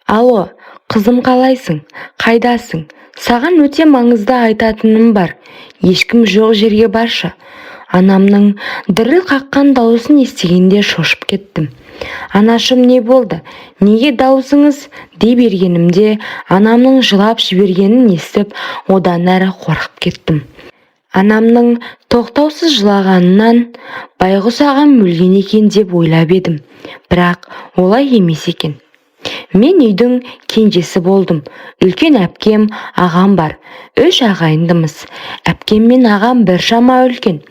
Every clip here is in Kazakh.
Алло, қызым қалайсың? Қайдасың? Саған өте маңызды айтатыным бар. Ешкім жоқ жерге баршы. Анамның діріл қаққан дауысын естігенде шошып кеттім. Анашым, не болды? Неге дауысыңыз? дей бергенімде анамның жылап жібергенін естіп, одан әрі қорқып кеттім. Анамның тоқтаусыз жылағанынан байғұс ағам өлген екен деп ойлап едім. Бірақ олай емес екен. Мен үйдің кенжесі болдым. Үлкен әпкем, ағам бар. 3 ағайындымыз. Әпкем мен ағам біршама үлкен.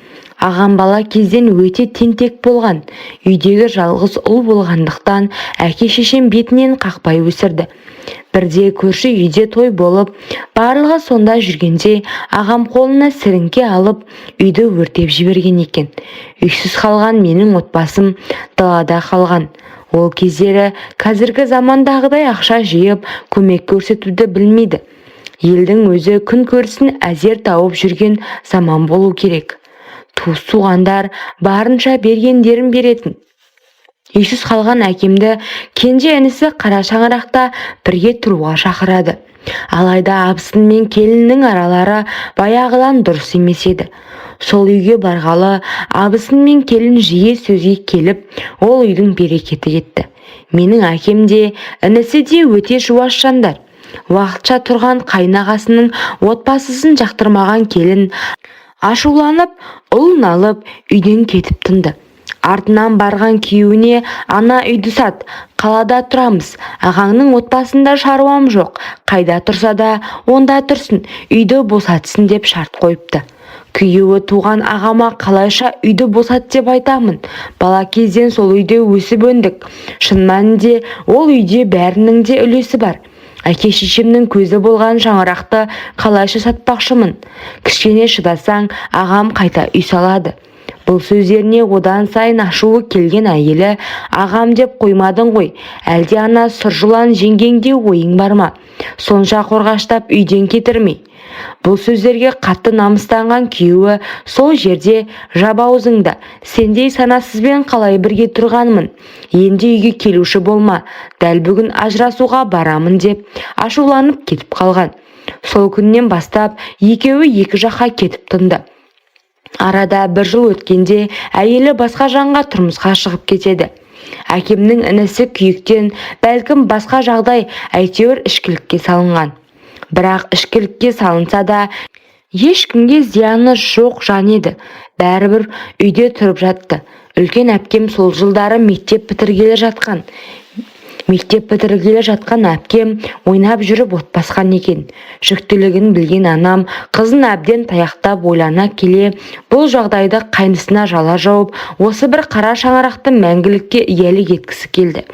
Ағам бала кезден өте тентек болған. Үйдегі жалғыз ұл болғандықтан әке-шешем бетінен қақпай өсірді. Бірде көрші үйде той болып, барлығы сонда жүргенде ағам қолына сіріңке алып, үйді өртеп жіберген екен. Үйсіз қалған менің отбасым далада қалған. Ол кездері қазіргі замандағыдай ақша жиып, көмек көрсетуді білмейді. Елдің өзі күн көрсін әзер тауып жүрген заман болу керек. Туыс-туғандар барынша бергендерін беретін. Үйсіз қалған әкемді кенже інісі қара шаңырақта бірге тұруға шақырады. Алайда абысын мен келіннің аралары баяғыдан дұрыс емес еді. Сол үйге барғалы абысын мен келін жиі сөзге келіп, ол үйдің берекеті кетті. Менің әкем де, інісі де өте жуас жандар. Уақытша тұрған қайнағасының отбасысын жақтырмаған келін ашуланып, ұлын алып үйден кетіп тынды. Артынан барған күйеуіне, ана үйді сат, қалада тұрамыз, ағаңның отбасында шаруам жоқ, қайда тұрса да онда тұрсын, үйді босатсын деп шарт қойыпты. Күйеуі туған ағама қалайша үйді босат деп айтамын. Бала кезден сол үйде өсіп өндік. Шын мәнінде ол үйде бәрінің де үлесі бар. Әке-шешемнің көзі болған шаңырақты қалайша сатпақшымын. Кішкене шыдасаң, ағам қайта үй салады. Бұл сөздеріне одан сайын ашуы келген әйелі, ағам деп қоймадың ғой, әлде ана сұржылан жеңгеңде ойың бар ма? Сонша қорғаштап үйден кетірмей. Бұл сөздерге қатты намыстанған күйеуі сол жерде жап аузыңды, сендей санасызбен қалай бірге тұрғанмын, енді үйге келуші болма, дәл бүгін ажырасуға барамын деп ашуланып кетіп қалған. Сол күннен бастап екеуі екі жаққа кетіп тынды. Арада 1 жыл өткенде әйелі басқа жанға тұрмысқа шығып кетеді. Әкемнің інісі күйіктен, бәлкім басқа жағдай, әйтеуір ішкілікке салынған. Бірақ ішкілікке салынса да ешкімге зияны жоқ жан еді. Бәрібір үйде тұрып жатты. Үлкен әпкем сол жылдары мектеп бітіргелі жатқан әпкем ойнап жүріп от басқан екен. Жүктілігін білген анам қызын әбден таяқтап ойлана келе, бұл жағдайды қайнысына жала жауып, осы бір қара шаңырақты мәңгілікке иелік еткісі келді.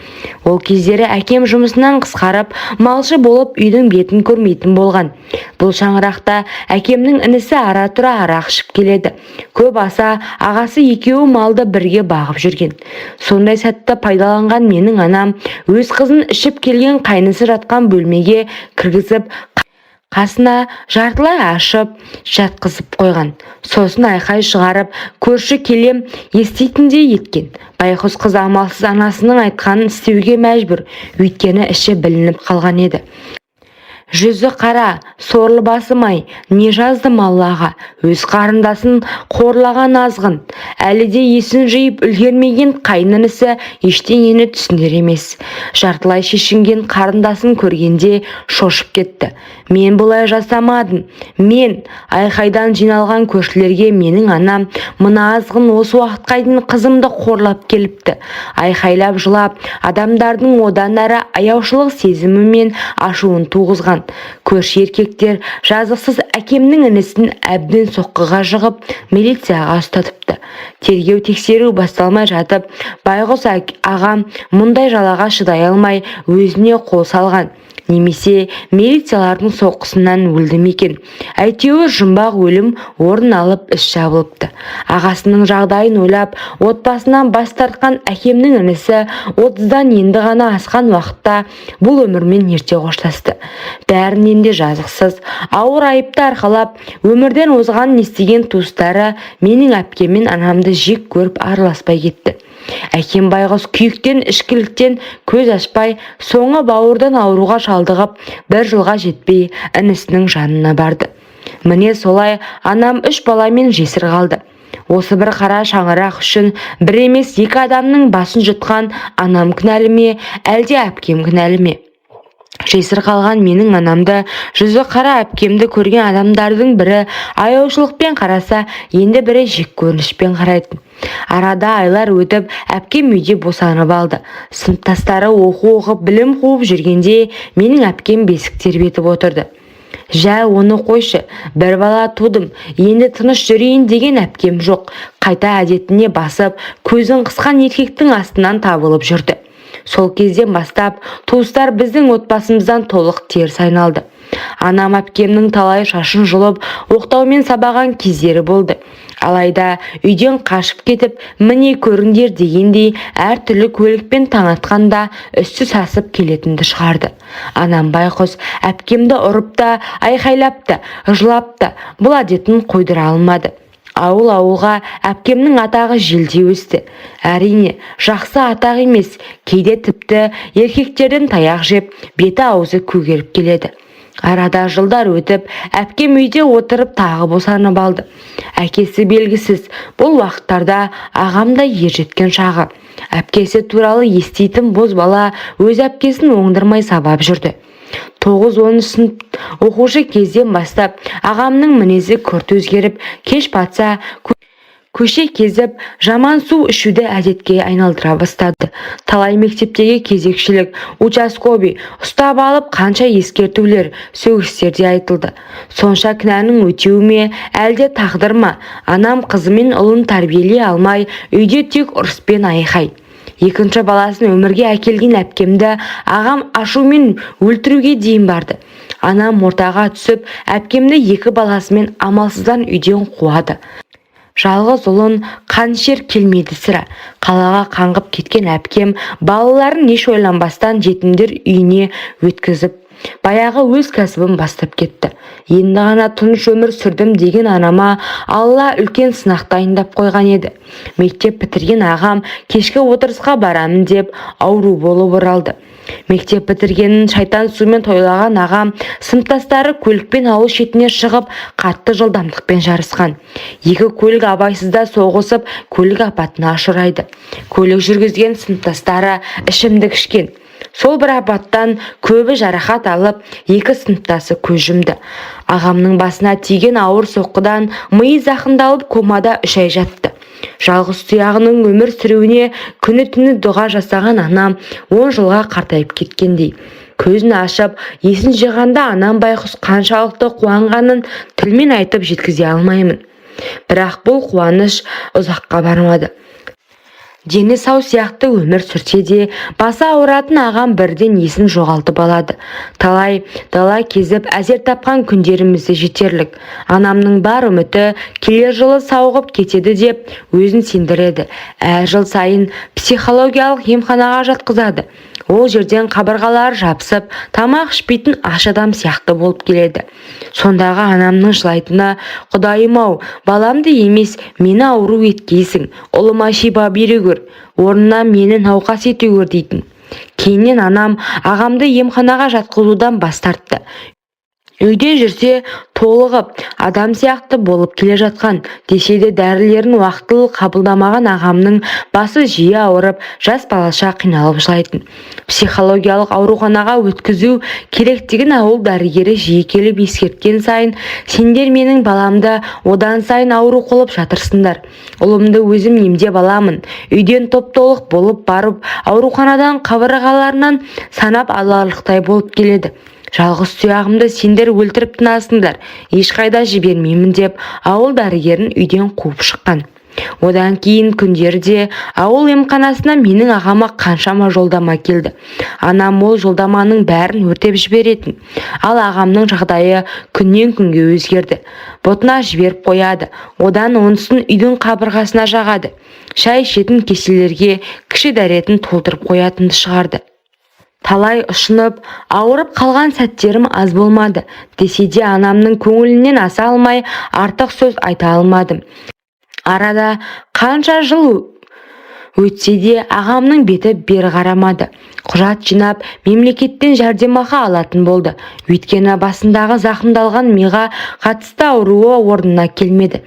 Ол кездері әкем жұмысынан қысқарып, малшы болып үйдің бетін көрмейтін болған. Бұл шаңырақта әкемнің інісі ара-тұра арақ ішіп келеді. Көп аса ағасы екеуі малды бірге бағып жүрген. Сондай сәтті пайдаланған менің анам өз қызын ішіп келген қайнысы жатқан бөлмеге кіргізіп, қасына жартылай ашып жатқызып қойған. Сосын айқай шығарып, көрші келем еститіндей еткен. Байғұс қыз амалсыз анасының айтқанын істеуге мәжбүр, өйткені іші білініп қалған еді. Жүзі қара, сорлы басым-ай, не жаздым Аллаға, өз қарындасын қорлаған азғын. Әлі де есін жиып үлгермеген қайнынысы ештеңені түсінер емес. Жартылай шешінген қарындасын көргенде шошып кетті. Мен бұлай жасамадым. Мен айқайдан жиналған көршілерге менің анам мына азғын осы уақытқа дейін қызымды қорлап келіпті. Айқайлап жылап, адамдардың одан әрі аяушылық сезімі мен ашуын туғызған. Көрші еркектер жазықсыз әкемнің інісін әбден соққыға жығып, милицияға ұстатыпты. Тергеу тексеру басталмай жатып, байғұс ағам мұндай жалаға шыдай алмай өзіне қол салған. Немесе милициялардың соққысынан өлді мекен. Әйтеуір жұмбақ өлім орын алып іс жабылыпты. Ағасының жағдайын ойлап, отбасынан бас тартқан әкемнің інісі 30-дан енді ғана асқан уақытта бұл өмірмен ерте қоштасты. Бәрінен де жазықсыз, ауыр айыпты арқалап, өмірден озған естіген туыстары менің әпкем мен анамды жек көріп араласпай кетті. Әкем байғұс күйіктен, ішкіліктен көз ашпай, соңы бауырдан ауруға шалдығып, 1 жылға жетпей інісінің жанына барды. Міне солай анам 3 баламен жесір қалды. Осы бір қара шаңырақ үшін бір емес 2 адамның басын жұтқан анам кінәлі ме, әлде әпкем кінәлі ме? Жесір қалған менің анамды, жүзі қара әпкемді көрген адамдардың бірі аяушылықпен қараса, енді бірі жек көрінішпен қарайтын. Арада айлар өтіп, әпкем үйде босанып алды. Сыныптастары оқу оқып, білім қуып жүргенде, менің әпкем бесік тербетіп отырды. Жә, оны қойшы, 1 бала тудым, енді тыныш жүрейін деген әпкем жоқ. Қайта әдетіне басып, көзін қысқан еркектің астынан табылып жүрді. Сол кезден бастап туыстар біздің отбасымыздан толық теріс айналды. Анам әпкемнің талай шашын жұлып, оқтаумен сабаған кездері болды. Алайда үйден қашып кетіп, міне көріңдер дегендей әртүрлі көлікпен таң атқанда үсті сасып келетінді шығарды. Анам байқұс әпкемді ұрып та, айқайлап та, жылап та, бұл әдетін қойдыра алмады. Ауыл-ауылға әпкемнің атағы желдей өсті. Әрине, жақсы атақ емес, кейде тіпті еркектерден таяқ жеп, беті аузы көгеріп келеді. Арада жылдар өтіп, әпкем үйде отырып тағы босанып алды. Әкесі белгісіз, бұл уақыттарда ағамда ержеткен шағы. Әпкесі туралы еститін бозбала өз әпкесін оңдырмай сабап жүрді. 9-10 сынып оқушы кезден бастап ағамның мінезі күрт өзгеріп, кеш батса көше кезіп, жаман су ішуді әдетке айналдыра бастады. Талай мектептегі кезекшілік, участковый ұстап алып қанша ескертулер, сөгістер де айтылды. Сонша кінәнің өтеуі ме, әлде тағдыр ма? Анам қызымен ұлын тәрбиелей алмай, үйде тек ұрыспен айқай. 2 баласын өмірге әкелген әпкемді ағам ашумен өлтіруге дейін барды. Анам ортаға түсіп, әпкемді 2 баласымен амалсыздан үйден қуады. Жалғыз ұлын қаншер келмеді сірә. Қалаға қаңғып кеткен әпкем балаларын еш ойланбастан жетімдер үйіне өткізіп, баяғы өз кәсібін бастап кетті. Енді ғана тыныш өмір сүрдім деген анама Алла үлкен сынақ дайындап қойған еді. Мектеп бітірген ағам кешкі отырысқа барамын деп ауру болып оралды. Мектеп бітіргенін шайтан сумен тойлаған ағам сыныптастары көлікпен ауыл шетіне шығып, қатты жылдамдықпен жарысқан. 2 көлік абайсызда соғысып, көлік апатына ұшырайды. Көлік жүргізген сыныптастары ішімдік ішкен. Сол бір апаттан көбі жарақат алып, 2 сыныптасы көз жұмды. Ағамның басына тиген ауыр соққыдан миы зақымдалып комада 3 ай жатты. Жалғыз тұяғының өмір сүруіне күні-түні дұға жасаған анам 10 жылға қартайып кеткендей. Көзін ашып, есін жиғанда анам байқұс қаншалықты қуанғанын тілмен айтып жеткізе алмаймын. Бірақ бұл қуаныш ұзаққа бармады. Дені сау сияқты өмір сүрсе де, басы ауыратын ағам бірден есін жоғалтып алады. Талай дала кезіп әзер тапқан күндерімізді жетерлік. Анамның бар үміті келер жылы сауығып кетеді деп өзін сендіреді. Әр жыл сайын психологиялық емханаға жатқызады. Ол жерден қабырғалар жабысып, тамақ ішпейтін аш адам сияқты болып келеді. Сондағы анамның жылайтыны, Құдайым-ау, баламды емес, мені ауру еткейсің, ұлыма шипа бере көр, орнына мені науқас ете көр дейтін. Кейіннен анам ағамды емханаға жатқызудан бас тартты. Үйде жүрсе толығып, адам сияқты болып келе жатқан, десе де дәрілерін уақытылы қабылдамаған ағамның басы жиі ауырып, жас балаша қиналып жылайтын. Психологиялық ауруханаға өткізу керектігін ауыл дәрігері жиі келіп ескерткен сайын, сендер менің баламды одан сайын ауру қылып жатырсыңдар. Ұлымды өзім емдеп аламын. Үйден топ-толық болып барып, ауруханадан қабырғаларынан санап аларлықтай болып келеді. Жалғыз тұяғымды сендер өлтіріп тынасыңдар, ешқайда жібермеймін деп ауыл дәрігерін үйден қуып шыққан. Одан кейін күндерде ауыл емханасына менің ағама қаншама жолдама келді. Анам ол жолдаманың бәрін өртеп жіберетін. Ал ағамның жағдайы күннен күнге өзгерді. Бұтына жіберіп қояды. Одан онысын үйдің қабырғасына жағады. Шай ішетін кеселерге кіші дәретін толтырып қоятынды шығарды. Талай ұшынып, ауырып қалған сәттерім аз болмады. Десе де анамның көңілінен аса алмай, артық сөз айта алмадым. Арада қанша жыл Өйтсе де ағамның беті бері қарамады. Құжат жинап, мемлекеттен жәрдемақы алатын болды. Өйткені басындағы зақымдалған миға қатысты ауруы орнына келмеді.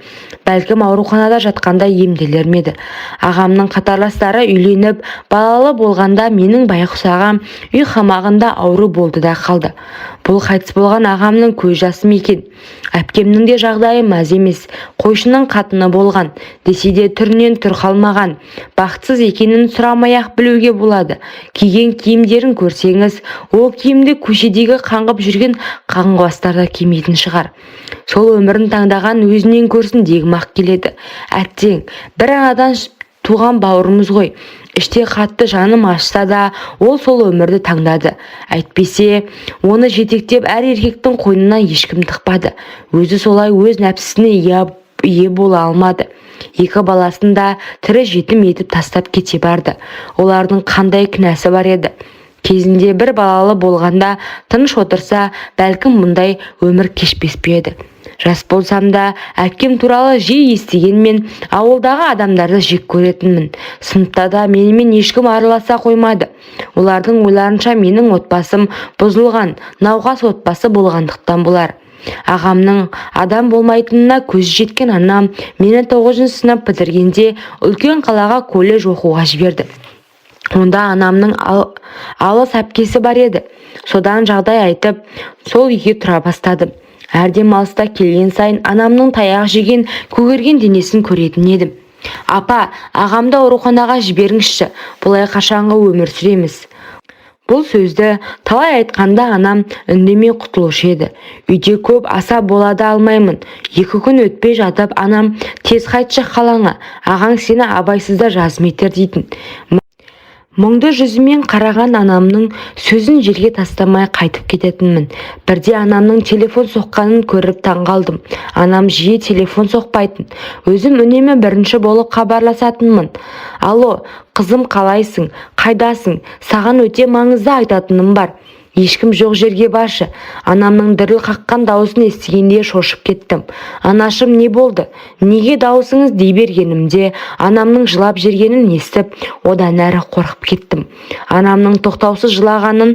Бәлкім ауруханада жатқанда емделер ме еді. Ағамның қатарластары үйленіп, балалы болғанда менің байғұс ағам үй қамағында ауру болды да қалды. Бұл қайтыс болған ағамның көз жасы екен. Әпкемнің де жағдайы мәз емес. Қойшының қатыны болған. Десе де түрінен түр қалмаған. Бақытсыз екенін сұрамай-ақ білуге болады. Киген киімдерін көрсеңіз, ол киімді көшедегі қаңғып жүрген қаңғыбастар да кимейтін шығар. Сол өмірін таңдаған өзінен көрсін дегім-ақ келеді. Әттең, бір анадан туған бауырымыз ғой. Іште қатты жаным ашса да, ол сол өмірді таңдады. Әйтпесе, оны жетектеп әр еркектің қойнына ешкім тықпады. Өзі солай өз нәпсісіне ие бола алмады. Екі баласын да тірі жетім етіп тастап кете барды. Олардың қандай кінәсі бар еді? Кезінде бір балалы болғанда тыныш отырса, бәлкім мұндай өмір кешпес пе еді. Жас болсам да әпкем туралы жиі естігенмен ауылдағы адамдарды жек көретінмін. Сыныпта да менімен ешкім араласа қоймады. Олардың ойларынша менің отбасым бұзылған, науқас отбасы болғандықтан болар. Ағамның адам болмайтынына көзі жеткен анам мені 9 сынып бітіргенде үлкен қалаға колледж оқуға жіберді. Онда анамның алыс әпкесі бар еді. Содан жағдай айтып, сол үйге тұра бастадым. Әр демалыста келген сайын анамның таяқ жеген, көгерген денесін көретін едім. Апа, ағамды ауруханаға жіберіңізші, бұлай қашанғы өмір сүреміз. Бұл сөзді талай айтқанда анам үндемей құтылушы еді. Үйде көп аса болады алмаймын. 2 күн өтпей жатып анам тез қайтшы қалаңа, ағаң сені абайсызда жазым етер дейтін. Мұңды жүзімен қараған анамның сөзін жерге тастамай қайтып кететінмін. Бірде анамның телефон соққанын көріп таңғалдым. Анам жиі телефон соқпайтын. Өзім үнемі бірінші болып хабарласатынмын. Алло, қызым қалайсың? Қайдасың? Саған өте маңызды айтатыным бар. Ешкім жоқ жерге баршы. Анамның діріл қаққан дауысын естігенде шошып кеттім. Анашым, не болды? Неге дауысыңыз дей бергенімде анамның жылап жергенін естіп, одан әрі қорқып кеттім. Анамның тоқтаусыз жылағанын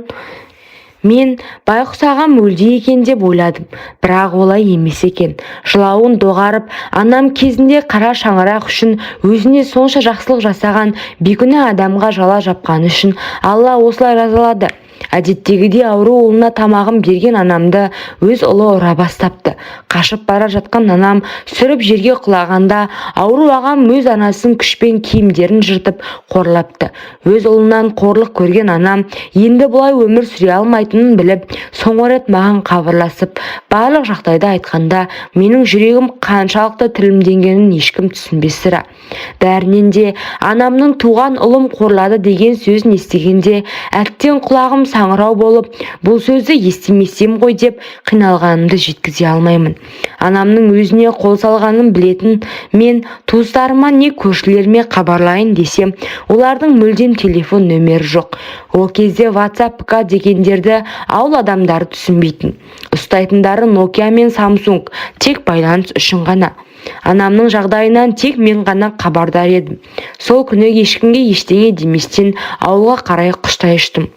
мен байғұс ағам өлді екен деп ойладым. Бірақ олай емес екен. Жылауын доғарып, анам кезінде қара шаңырақ үшін өзіне сонша жақсылық жасаған бейкүнә адамға жала жапқаны үшін Алла осылай жазалады. Әдеттегідей ауру ұлына тамағын берген анамды өз ұлы ұра бастапты. Қашып бара жатқан анам сүріп жерге құлағанда ауру ағам өз анасын күшпен киімдерін жыртып қорлапты. Өз ұлынан қорлық көрген анам енді бұлай өмір сүре алмайтынын біліп, соңғы рет маған хабарласып, барлық жағдайды айтқанда менің жүрегім қаншалықты тілімденгенін ешкім түсінбес сірә. Бәрінен де анамның туған ұлым қорлады деген сөзін естігенде әттең құлағым саңырау болып, бұл сөзді естімесем ғой деп қиналғанымды жеткізе алмаймын. Анамның өзіне қол салғанын білетін мен туыстарыма не көршілеріме хабарлайын десем, олардың мүлдем телефон нөмері жоқ. Ол кезде WhatsApp дегендерді ауыл адамдары түсінбейтін. Ұстайтындары Nokia мен Samsung, тек байланыс үшін ғана. Анамның жағдайынан тек мен ғана хабардар едім. Сол күні ешкімге ештеңе деместен ауылға қарай құштай ұштым.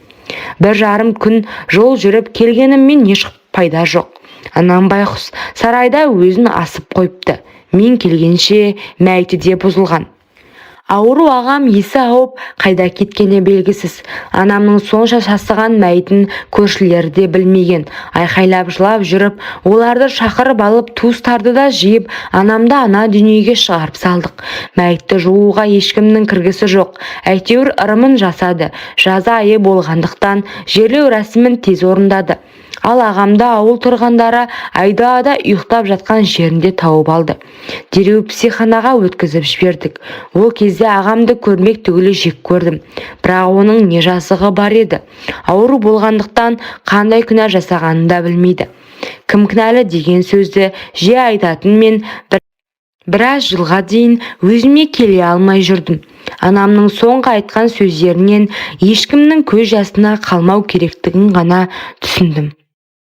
1,5 күн жол жүріп келгеніммен еш пайда жоқ. Анам байғұс сарайда өзін асып қойыпты. Мен келгенше мәйіті де бұзылған. Ауру ағам есі ауып қайда кеткені белгісіз. Анамның сонша сасыған мәйітін көршілері де білмеген. Айқайлап жылап жүріп, оларды шақырып алып, туыстарды да жиып, анамды ана дүниеге шығарып салдық. Мәйітті жууға ешкімнің кіргісі жоқ. Әйтеуір ырымын жасады. Жаза айы болғандықтан жерлеу рәсімін тез орындады. Ал ағамды ауыл тұрғандары айдада ұйықтап жатқан жерінде тауып алды. Дереу психанаға өткізіп жібердік. Ол кезде ағамды көрмек түгілі жек көрдім. Бірақ оның не жазығы бар еді. Ауру болғандықтан қандай күнә жасағанын да білмейді. Кім кінәлі деген сөзді жиі айтатын мен біраз жылға дейін өзіме келе алмай жүрдім. Анамның соңғы айтқан сөздерінен ешкімнің көз жасына қалмау керектігін ғана түсіндім.